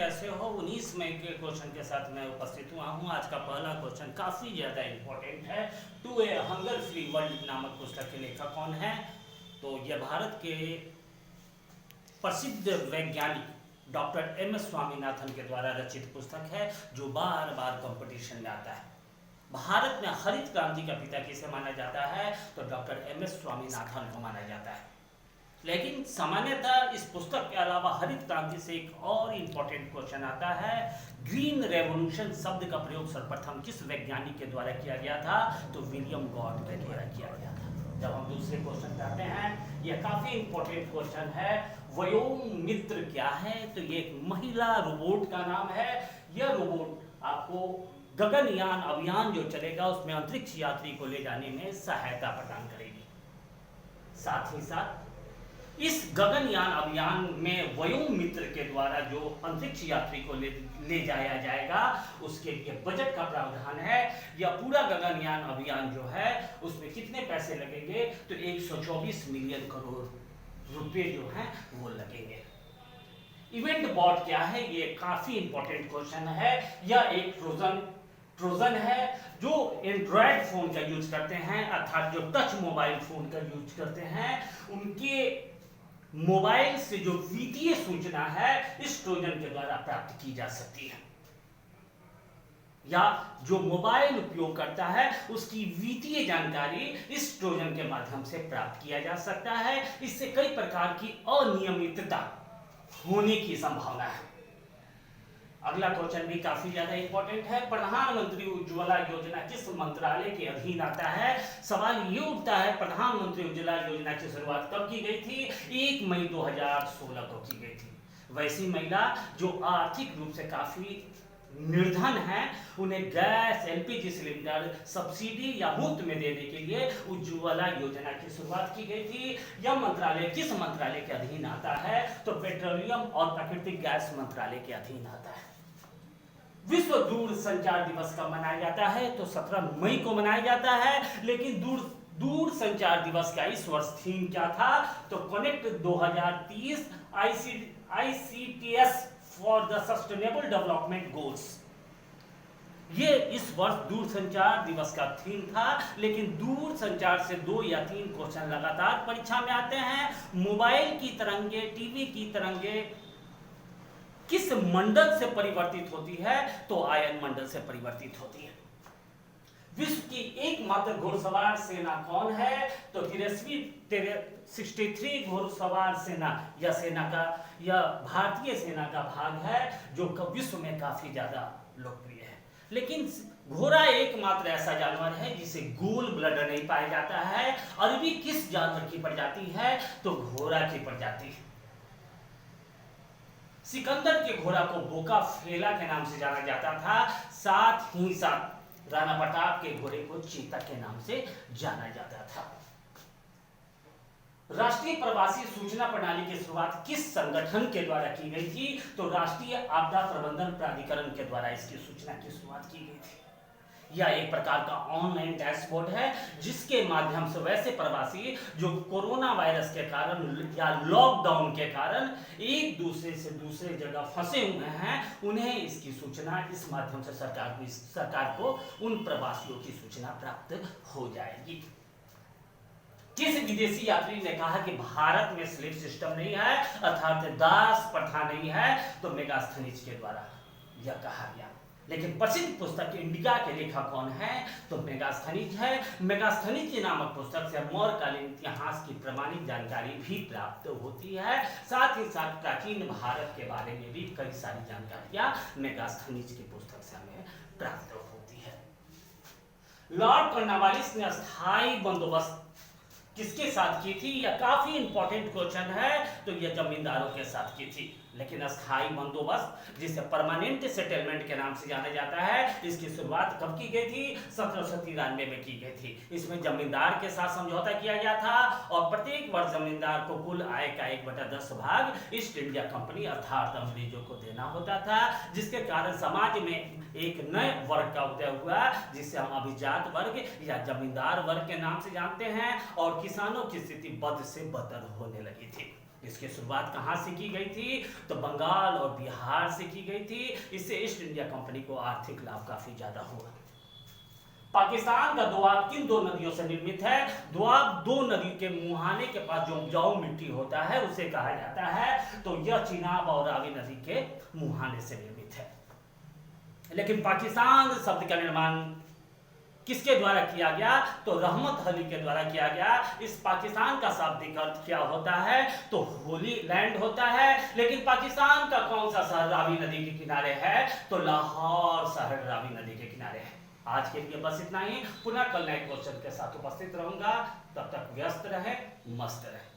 कैसे हो? 19 मई के क्वेश्चन के साथ मैं उपस्थित हुआ हूँ। आज का पहला क्वेश्चन काफ़ी ज़्यादा इम्पोर्टेंट है। To a hunger free world नामक पुस्तक के लेखक कौन है? तो यह भारत के प्रसिद्ध वैज्ञानिक डॉक्टर एम एस स्वामीनाथन के द्वारा रचित पुस्तक है, जो बार बार कंपटीशन में आता है। भारत में हरित क्रांति का पिता किसे माना जाता है? तो डॉक्टर एम एस स्वामीनाथन को माना जाता है। लेकिन सामान्यतः इस पुस्तक के अलावा हरित क्रांति से एक और इम्पोर्टेंट क्वेश्चन आता है। ग्रीन रेवोल्यूशन शब्द का प्रयोग सर्वप्रथम किस वैज्ञानिक के द्वारा किया गया था? तो विलियम गॉड के द्वारा किया गया था। जब हम दूसरे क्वेश्चन करते हैं, यह काफी इम्पोर्टेंट क्वेश्चन है। व्योममित्र क्या है? तो ये एक महिला रोबोट का नाम है। यह रोबोट आपको गगनयान अभियान जो चलेगा उसमें अंतरिक्ष यात्री को ले जाने में सहायता प्रदान करेगी। साथ ही साथ इस गगनयान अभियान में व्योममित्र के द्वारा जो अंतरिक्ष यात्री को ले जाया जाएगा, उसके लिए बजट का प्रावधान है। यह पूरा गगनयान अभियान जो है उसमें कितने पैसे लगेंगे? तो 124 मिलियन करोड़ रुपए जो हैं वो लगेंगे। इवेंट बॉट क्या है? ये काफी इंपॉर्टेंट क्वेश्चन है। यह एक ट्रोजन है जो एंड्रॉयड फोन का यूज करते हैं, अर्थात जो टच मोबाइल फोन का यूज करते हैं, उनके मोबाइल से जो वित्तीय सूचना है इस ट्रोजन के द्वारा प्राप्त की जा सकती है, या जो मोबाइल उपयोग करता है उसकी वित्तीय जानकारी इस ट्रोजन के माध्यम से प्राप्त किया जा सकता है। इससे कई प्रकार की अनियमितता होने की संभावना है। अगला क्वेश्चन भी काफी ज्यादा इंपॉर्टेंट है। प्रधानमंत्री उज्ज्वला योजना किस मंत्रालय के अधीन आता है? सवाल ये उठता है, प्रधानमंत्री उज्ज्वला योजना की शुरुआत कब की गई थी? 1 मई 2016 को की गई थी। वैसी महिला जो आर्थिक रूप से काफी निर्धन है, उन्हें गैस एलपीजी सिलेंडर सब्सिडी या मुफ्त में देने के लिए उज्ज्वला योजना की शुरुआत की गई थी। यह मंत्रालय किस मंत्रालय के अधीन आता है? तो पेट्रोलियम और प्राकृतिक गैस मंत्रालय के अधीन आता है। विश्व दूरसंचार दिवस कब मनाया जाता है? तो 17 मई को मनाया जाता है। लेकिन दूरसंचार दिवस का इस वर्ष थीम क्या था? तो connect 2030 ICTS for the sustainable development goals. ये इस वर्ष दूरसंचार दिवस का थीम था। लेकिन दूरसंचार से 2 या 3 क्वेश्चन लगातार परीक्षा में आते हैं। मोबाइल की तरंगे, टीवी की तरंगे किस मंडल से परिवर्तित होती है? तो आयन मंडल से परिवर्तित होती है। विश्व की एकमात्र घुड़सवार सेना कौन है? तो 63 घुड़सवार सेना यह भारतीय सेना का भाग है जो विश्व में काफी ज्यादा लोकप्रिय है। लेकिन घोड़ा एकमात्र ऐसा जानवर है जिसे गोल ब्लडर नहीं पाया जाता है। अरबी किस जानवर की प्रजाति है? तो घोड़ा की प्रजाति है। सिकंदर के घोड़ा को बोका फेला के नाम से जाना जाता था। साथ ही साथ राणा प्रताप के घोड़े को चीता के नाम से जाना जाता था। राष्ट्रीय प्रवासी सूचना प्रणाली की शुरुआत किस संगठन के द्वारा की गई थी? तो राष्ट्रीय आपदा प्रबंधन प्राधिकरण के द्वारा इसकी सूचना की शुरुआत की गई थी। यह एक प्रकार का ऑनलाइन डैशबोर्ड है जिसके माध्यम से वैसे प्रवासी जो कोरोना वायरस के कारण या लॉकडाउन के कारण एक दूसरे से दूसरे जगह फंसे हुए हैं, उन्हें इसकी सूचना इस माध्यम से सरकार को उन प्रवासियों की सूचना प्राप्त हो जाएगी। किस विदेशी यात्री ने कहा कि भारत में स्लेव सिस्टम नहीं है, अर्थात दास प्रथा नहीं है? तो मेगास्थनीज के द्वारा यह कहा गया। लेकिन प्रसिद्ध पुस्तक इंडिका के लेखक कौन है? तो मेगास्थनीज है। मेगास्थनीज नामक पुस्तक से मौर्यकालीन इतिहास की प्रमाणिक जानकारी भी प्राप्त होती है। साथ ही साथ प्राचीन भारत के बारे में भी कई सारी जानकारियां मेगास्थनीज की पुस्तक से हमें प्राप्त होती है। लॉर्ड कॉर्नवालिस ने अस्थायी बंदोबस्त किसके साथ की थी? यह काफी इंपॉर्टेंट क्वेश्चन है। तो यह जमींदारों के साथ की थी। लेकिन अस्थायी बंदोबस्त जिसे परमानेंट सेटलमेंट के नाम से जाना जाता है, इसकी शुरुआत कब की गई थी? 1793 में की गई थी। इसमें जमींदार के साथ समझौता किया गया था और प्रत्येक वर्ष जमींदार को कुल आय का 1/10 भाग ईस्ट इंडिया कंपनी अर्थात अंग्रेजों को देना होता था, जिसके कारण समाज में एक नए वर्ग का उदय हुआ जिसे हम अभिजात वर्ग या जमींदार वर्ग के नाम से जानते हैं, और किसानों की स्थिति बद से बदतर होने लगी थी। इसकी शुरुआत कहाँ से की गई थी? तो बंगाल और बिहार से की गई थी। इससे ईस्ट इंडिया कंपनी को आर्थिक लाभ काफी ज्यादा हुआ। पाकिस्तान का दोआब किन दो नदियों से निर्मित है? दोआब दो नदी के मुहाने के पास जो उपजाऊ मिट्टी होता है उसे कहा जाता है। तो यह चिनाब और रावी नदी के मुहाने से निर्मित है। लेकिन पाकिस्तान शब्द का निर्माण किसके द्वारा किया गया? तो रहमत अली के द्वारा किया गया। इस पाकिस्तान का शाब्दिक अर्थ क्या होता है? तो होली लैंड होता है। लेकिन पाकिस्तान का कौन सा शहर रावी नदी के किनारे है? तो लाहौर शहर रावी नदी के किनारे है। आज के लिए बस इतना ही। पुनः कल नए क्वेश्चन के साथ उपस्थित रहूंगा। तब तक व्यस्त रहे, मस्त रहे।